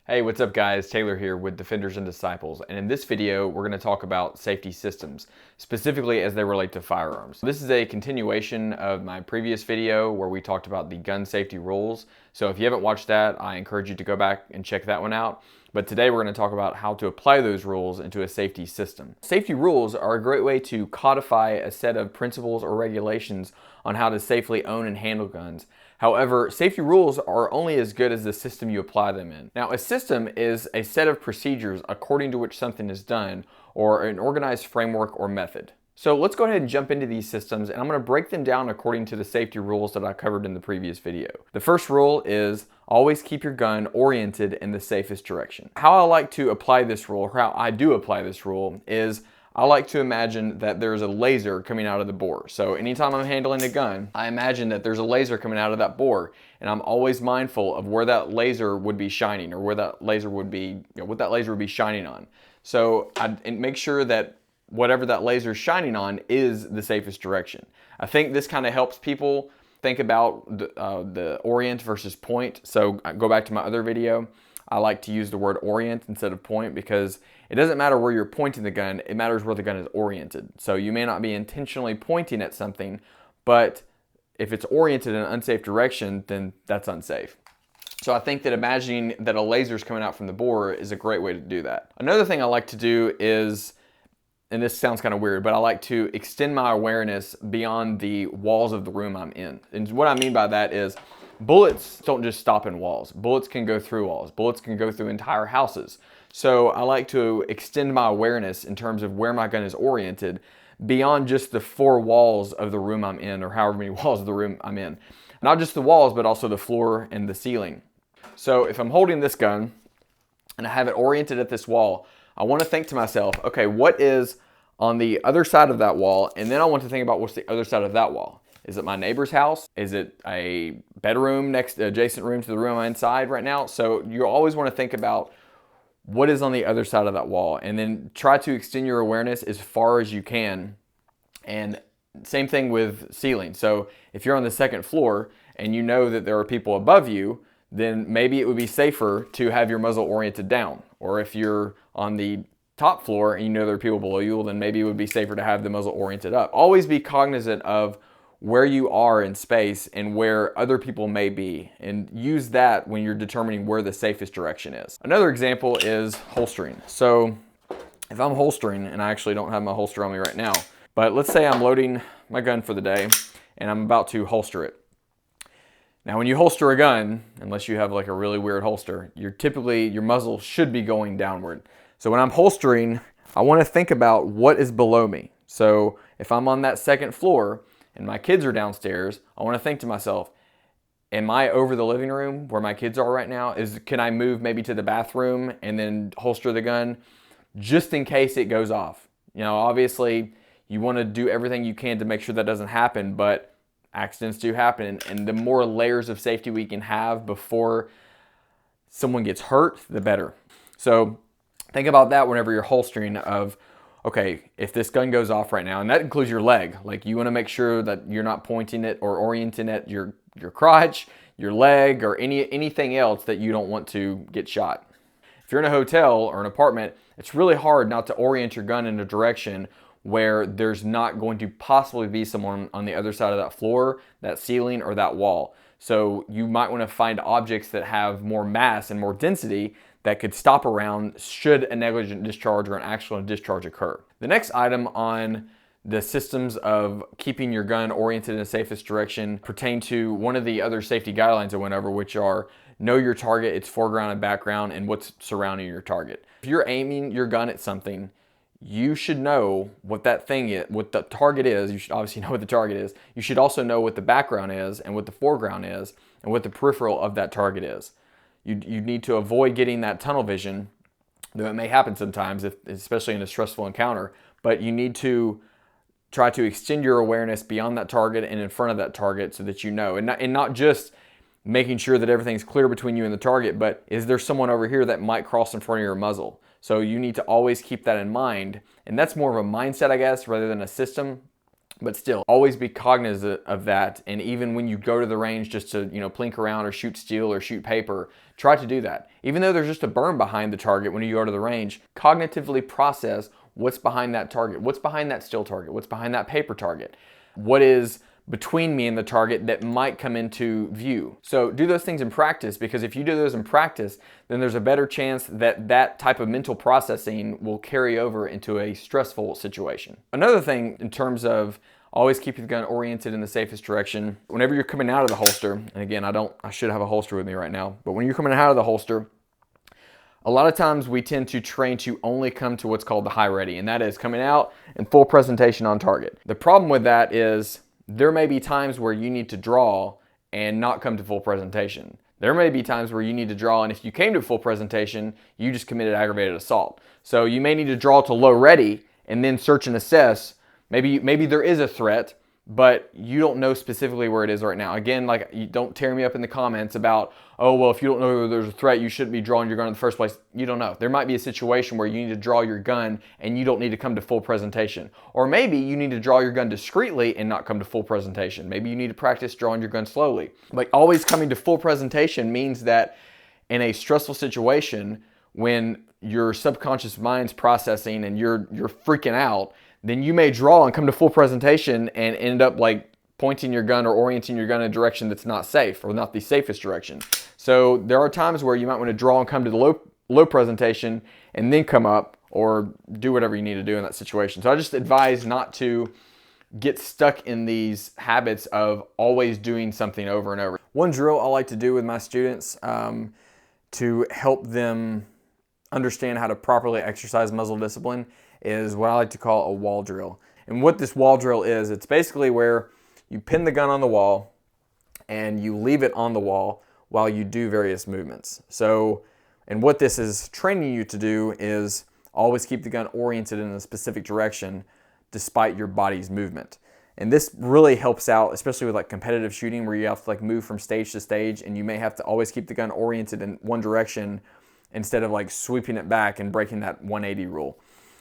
Hey, what's up guys? Taylor here with Defenders and Disciples, and in this video we're going to talk about safety systems, specifically as they relate to firearms. This is a continuation of my previous video where we talked about the gun safety rules, so if you haven't watched that, I encourage you to go back and check that one out. But today we're going to talk about how to apply those rules into a safety system. Safety rules are a great way to codify a set of principles or regulations on how to safely own and handle guns. However, safety rules are only as good as the system you apply them in. Now, a system is a set of procedures according to which something is done, or an organized framework or method. So let's go ahead and jump into these systems, and I'm going to break them down according to the safety rules that I covered in the previous video. The first rule is always keep your gun oriented in the safest direction. How I like to apply this rule, or how I do apply this rule, is I like to imagine that there's a laser coming out of the bore. So anytime I'm handling a gun, I imagine that there's a laser coming out of that bore, and I'm always mindful of where that laser would be shining, or where that laser would be, what that laser would be shining on. So I make sure that whatever that laser is shining on is the safest direction. I think this kind of helps people think about the orient versus point. So I go back to my other video. I like to use the word orient instead of point because it doesn't matter where you're pointing the gun, it matters where the gun is oriented. So you may not be intentionally pointing at something, but if it's oriented in an unsafe direction, then that's unsafe. So I think that imagining that a laser is coming out from the bore is a great way to do that. Another thing I like to do is, and this sounds kind of weird, but I like to extend my awareness beyond the walls of the room I'm in. And what I mean by that is bullets don't just stop in walls. Bullets can go through walls. Bullets can go through entire houses. So I like to extend my awareness in terms of where my gun is oriented beyond just the four walls of the room I'm in, or however many walls of the room I'm in. Not just the walls, but also the floor and the ceiling. So if I'm holding this gun and I have it oriented at this wall, I want to think to myself, okay, what is on the other side of that wall? And then I want to think about what's the other side of that wall. Is it my neighbor's house? Is it a bedroom adjacent room to the room I'm inside right now? So you always want to think about what is on the other side of that wall, and then try to extend your awareness as far as you can. And same thing with ceiling. So if you're on the second floor and you know that there are people above you, then maybe it would be safer to have your muzzle oriented down. Or if you're on the top floor and you know there are people below you, then maybe it would be safer to have the muzzle oriented up. Always be cognizant of where you are in space and where other people may be, and use that when you're determining where the safest direction is. Another example is holstering. So if I'm holstering, and I actually don't have my holster on me right now, but let's say I'm loading my gun for the day and I'm about to holster it. Now when you holster a gun, unless you have like a really weird holster, your muzzle should be going downward. So when I'm holstering, I want to think about what is below me. So if I'm on that second floor and my kids are downstairs, I want to think to myself, am I over the living room where my kids are right now? Can I move maybe to the bathroom and then holster the gun just in case it goes off? You know, obviously you want to do everything you can to make sure that doesn't happen, but accidents do happen. And the more layers of safety we can have before someone gets hurt, the better. So think about that whenever you're holstering of, okay, if this gun goes off right now, and that includes your leg, like you want to make sure that you're not pointing it or orienting it your crotch, your leg, or anything else that you don't want to get shot. If you're in a hotel or an apartment, it's really hard not to orient your gun in a direction where there's not going to possibly be someone on the other side of that floor, that ceiling, or that wall. So you might want to find objects that have more mass and more density that could stop around should a negligent discharge or an accidental discharge occur. The next item on the systems of keeping your gun oriented in the safest direction pertain to one of the other safety guidelines I went over, which are know your target, its foreground and background, and what's surrounding your target. If you're aiming your gun at something, you should know what that thing is, what the target is. You should obviously know what the target is. You should also know what the background is and what the foreground is and what the peripheral of that target is. You need to avoid getting that tunnel vision, though it may happen sometimes, especially in a stressful encounter, but you need to try to extend your awareness beyond that target and in front of that target so that you know, and not just making sure that everything's clear between you and the target, but is there someone over here that might cross in front of your muzzle? So you need to always keep that in mind, and that's more of a mindset, I guess, rather than a system. But still, always be cognizant of that. And even when you go to the range just to, plink around or shoot steel or shoot paper, try to do that. Even though there's just a berm behind the target when you go to the range, cognitively process what's behind that target, what's behind that steel target, what's behind that paper target, what is between me and the target that might come into view. So do those things in practice, because if you do those in practice, then there's a better chance that that type of mental processing will carry over into a stressful situation. Another thing in terms of always keeping the gun oriented in the safest direction, whenever you're coming out of the holster, and again, I should have a holster with me right now, but when you're coming out of the holster, a lot of times we tend to train to only come to what's called the high ready, and that is coming out in full presentation on target. The problem with that is there may be times where you need to draw and not come to full presentation. There may be times where you need to draw, and if you came to full presentation, you just committed aggravated assault. So you may need to draw to low ready and then search and assess. Maybe there is a threat, but you don't know specifically where it is right now. Again, like, you don't tear me up in the comments about, oh, well, if you don't know there's a threat, you shouldn't be drawing your gun in the first place. You don't know. There might be a situation where you need to draw your gun and you don't need to come to full presentation. Or maybe you need to draw your gun discreetly and not come to full presentation. Maybe you need to practice drawing your gun slowly. Like, always coming to full presentation means that in a stressful situation, when your subconscious mind's processing and you're freaking out, then you may draw and come to full presentation and end up like pointing your gun or orienting your gun in a direction that's not safe or not the safest direction. So there are times where you might want to draw and come to the low presentation and then come up, or do whatever you need to do in that situation. So I just advise not to get stuck in these habits of always doing something over and over. One drill I like to do with my students to help them understand how to properly exercise muzzle discipline is what I like to call a wall drill. And what this wall drill is, it's basically where you pin the gun on the wall and you leave it on the wall while you do various movements. So, and what this is training you to do is always keep the gun oriented in a specific direction despite your body's movement. And this really helps out, especially with like competitive shooting, where you have to like move from stage to stage and you may have to always keep the gun oriented in one direction instead of like sweeping it back and breaking that 180 rule.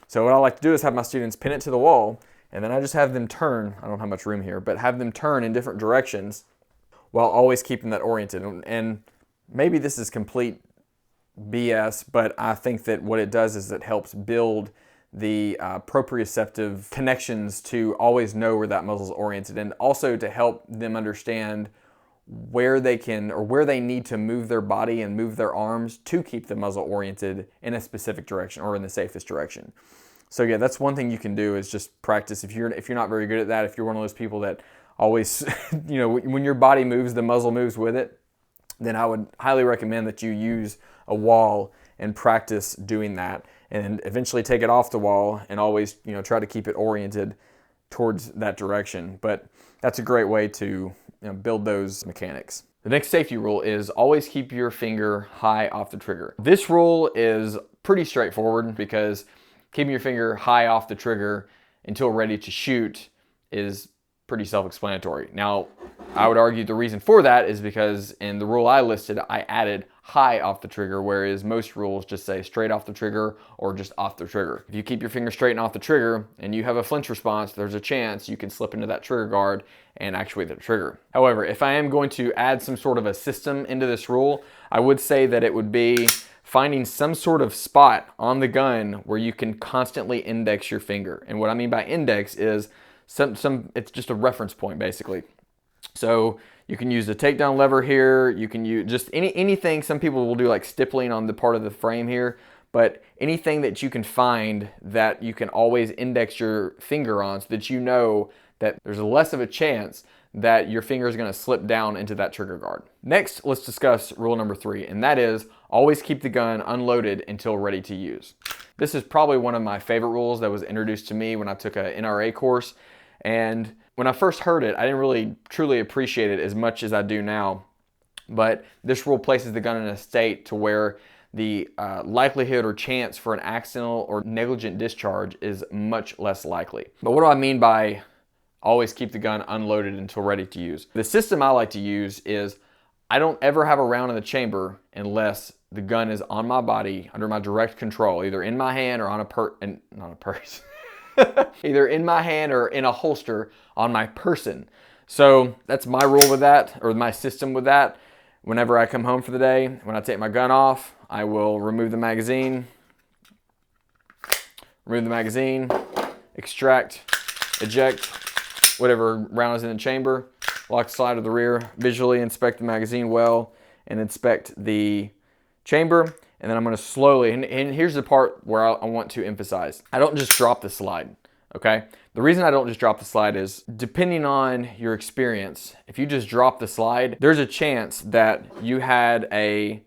So what I like to do is have my students pin it to the wall, and then I just have them turn, I don't have much room here, but have them turn in different directions while always keeping that oriented. And maybe this is complete BS, but I think that what it does is it helps build the proprioceptive connections to always know where that muzzle is oriented, and also to help them understand where they can or where they need to move their body and move their arms to keep the muzzle oriented in a specific direction or in the safest direction. So yeah, that's one thing you can do, is just practice. If you're not very good at that, if you're one of those people that always, when your body moves, the muzzle moves with it, then I would highly recommend that you use a wall and practice doing that, and eventually take it off the wall and always, try to keep it oriented towards that direction. But that's a great way to build those mechanics. The next safety rule is always keep your finger high off the trigger. This rule is pretty straightforward, because keeping your finger high off the trigger until ready to shoot is pretty self-explanatory. Now, I would argue the reason for that is because in the rule I listed, I added high off the trigger, whereas most rules just say straight off the trigger or just off the trigger. If you keep your finger straight and off the trigger and you have a flinch response, there's a chance you can slip into that trigger guard and actuate the trigger. However, if I am going to add some sort of a system into this rule, I would say that it would be finding some sort of spot on the gun where you can constantly index your finger. And what I mean by index is it's just a reference point, basically. So you can use the takedown lever here. You can use just anything. Some people will do like stippling on the part of the frame here, but anything that you can find that you can always index your finger on, so that you know that there's less of a chance that your finger is going to slip down into that trigger guard. Next, let's discuss rule number 3, and that is always keep the gun unloaded until ready to use. This is probably one of my favorite rules that was introduced to me when I took an NRA course. And when I first heard it, I didn't really truly appreciate it as much as I do now. But this rule places the gun in a state to where the likelihood or chance for an accidental or negligent discharge is much less likely. But what do I mean by always keep the gun unloaded until ready to use? The system I like to use is I don't ever have a round in the chamber unless the gun is on my body under my direct control, either in my hand or on not a purse. either in my hand or in a holster on my person. So that's my rule with that, or my system with that. Whenever I come home for the day, when I take my gun off, I will remove the magazine, extract, eject whatever round is in the chamber, lock the slide to the rear, visually inspect the magazine well, and inspect the chamber. And then I'm going to slowly, and here's the part where I want to emphasize. I don't just drop the slide, okay? The reason I don't just drop the slide is, depending on your experience, if you just drop the slide, there's a chance that you had a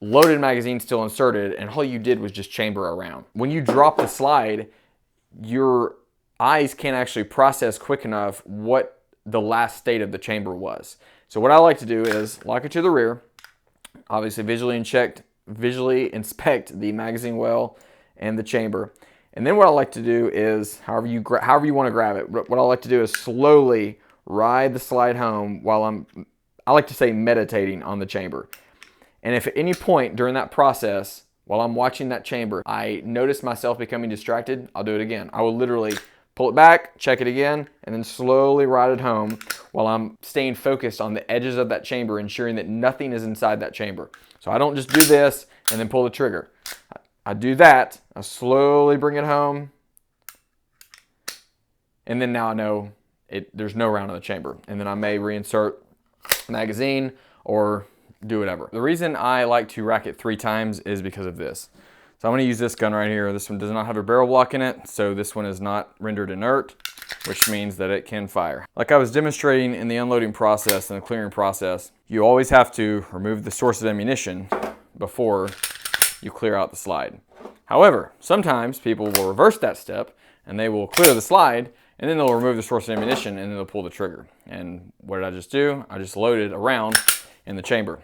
loaded magazine still inserted and all you did was just chamber around. When you drop the slide, your eyes can't actually process quick enough what the last state of the chamber was. So what I like to do is lock it to the rear, obviously visually inspect the magazine well and the chamber. And then what I like to do is, however you want to grab it, what I like to do is slowly ride the slide home while I like to say meditating on the chamber. And if at any point during that process, while I'm watching that chamber, I notice myself becoming distracted, I'll do it again. I will literally pull it back, check it again, and then slowly ride it home while I'm staying focused on the edges of that chamber, ensuring that nothing is inside that chamber. So I don't just do this and then pull the trigger. I do that, I slowly bring it home, and then now I know there's no round in the chamber. And then I may reinsert the magazine or do whatever. The reason I like to rack it 3 times is because of this. So I'm going to use this gun right here. This one does not have a barrel block in it, so this one is not rendered inert, which means that it can fire. Like I was demonstrating in the unloading process and the clearing process, you always have to remove the source of ammunition before you clear out the slide. However, sometimes people will reverse that step and they will clear the slide and then they'll remove the source of ammunition and then they'll pull the trigger. And what did I just do? I just loaded a round in the chamber.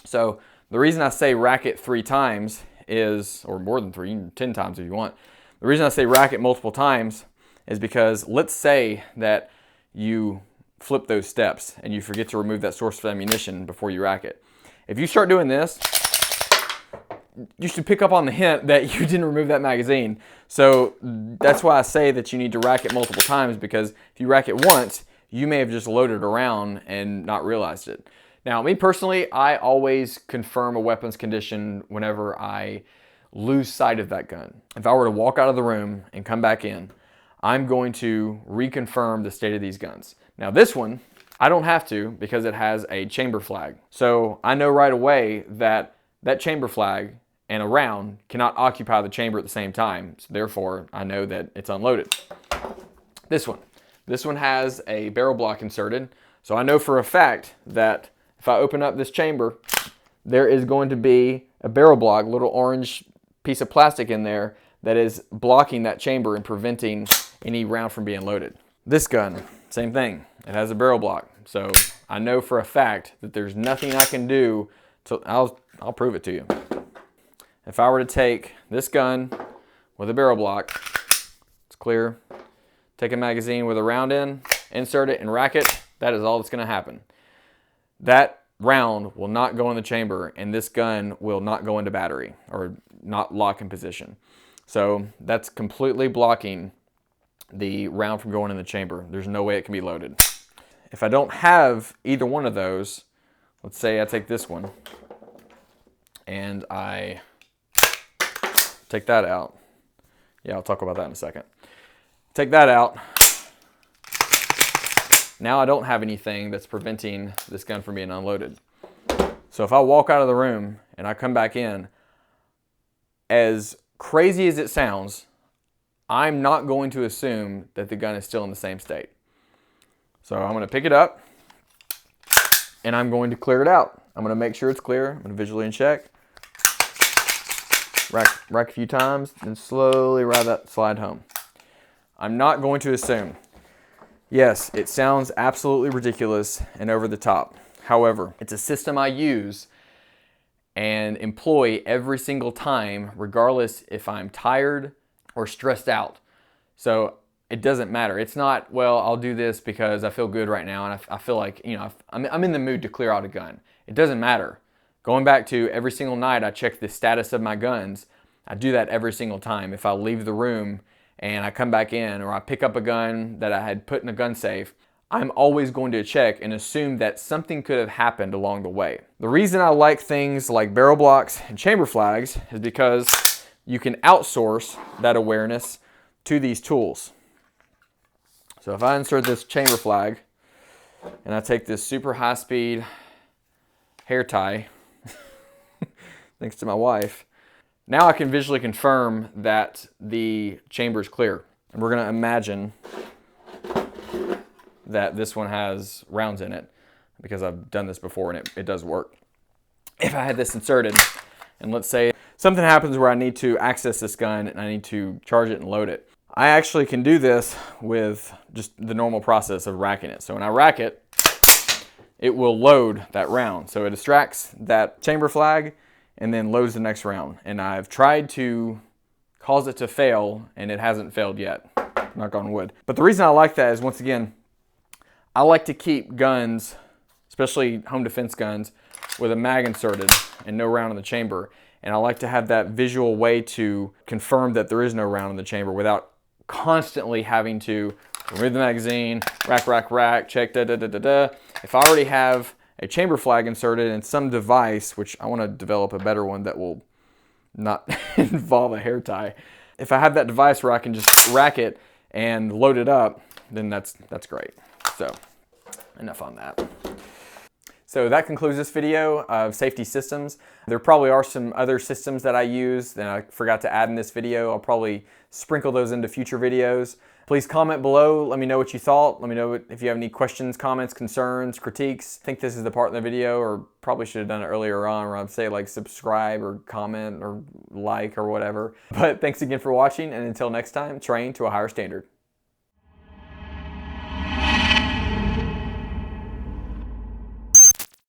So the reason I say rack it 3 times is, or more than 3, 10 times if you want. The reason I say rack it multiple times is because let's say that you flip those steps and you forget to remove that source of ammunition before you rack it. If you start doing this, you should pick up on the hint that you didn't remove that magazine. So that's why I say that you need to rack it multiple times, because if you rack it once, you may have just loaded around and not realized it. Now, me personally, I always confirm a weapon's condition whenever I lose sight of that gun. If I were to walk out of the room and come back in, I'm going to reconfirm the state of these guns. Now this one, I don't have to because it has a chamber flag. So I know right away that that chamber flag and a round cannot occupy the chamber at the same time. So therefore, I know that it's unloaded. This one has a barrel block inserted. So I know for a fact that if I open up this chamber, there is going to be a barrel block, little orange piece of plastic in there that is blocking that chamber and preventing any round from being loaded. This gun, same thing. It has a barrel block. So I know for a fact that there's nothing I can do to, I'll prove it to you. If I were to take this gun with a barrel block, it's clear, take a magazine with a round in, insert it and rack it, that is all that's gonna happen. That round will not go in the chamber and this gun will not go into battery or not lock in position. So that's completely blocking the round from going in the chamber. There's no way it can be loaded. If I don't have either one of those, let's say I take this one and I take that out. Yeah, I'll talk about that in a second. Take that out. Now I don't have anything that's preventing this gun from being unloaded. So if I walk out of the room and I come back in, as crazy as it sounds, I'm not going to assume that the gun is still in the same state. So I'm going to pick it up and I'm going to clear it out. I'm going to make sure it's clear. I'm going to visually check. Rack a few times, then slowly ride that slide home. I'm not going to assume. Yes, it sounds absolutely ridiculous and over the top. However, it's a system I use and employ every single time, regardless if I'm tired or stressed out. So it doesn't matter. It's not, well, I'll do this because I feel good right now and I feel like, you know, I'm in the mood to clear out a gun. It doesn't matter. Going back to every single night, I check the status of my guns. I do that every single time. If I leave the room and I come back in, or I pick up a gun that I had put in a gun safe, I'm always going to check and assume that something could have happened along the way. The reason I like things like barrel blocks and chamber flags is because you can outsource that awareness to these tools. So if I insert this chamber flag and I take this super high speed hair tie, thanks to my wife, now I can visually confirm that the chamber is clear. And we're gonna imagine that this one has rounds in it, because I've done this before and it does work. If I had this inserted, and let's say something happens where I need to access this gun and I need to charge it and load it, I actually can do this with just the normal process of racking it. So when I rack it, it will load that round. So it distracts that chamber flag and then loads the next round. And I've tried to cause it to fail and it hasn't failed yet, knock on wood. But the reason I like that is, once again, I like to keep guns, especially home defense guns, with a mag inserted and no round in the chamber. And I like to have that visual way to confirm that there is no round in the chamber without constantly having to remove the magazine, rack, check, If I already have a chamber flag inserted in some device, which I want to develop a better one that will not involve a hair tie. If I have that device where I can just rack it and load it up, then that's great. So enough on that. So that concludes this video of safety systems. There probably are some other systems that I use that I forgot to add in this video. I'll probably sprinkle those into future videos. Please comment below. Let me know what you thought. Let me know if you have any questions, comments, concerns, critiques. I think this is the part in the video, or probably should have done it earlier on, where I'd say like subscribe or comment or like or whatever. But thanks again for watching, and until next time, train to a higher standard.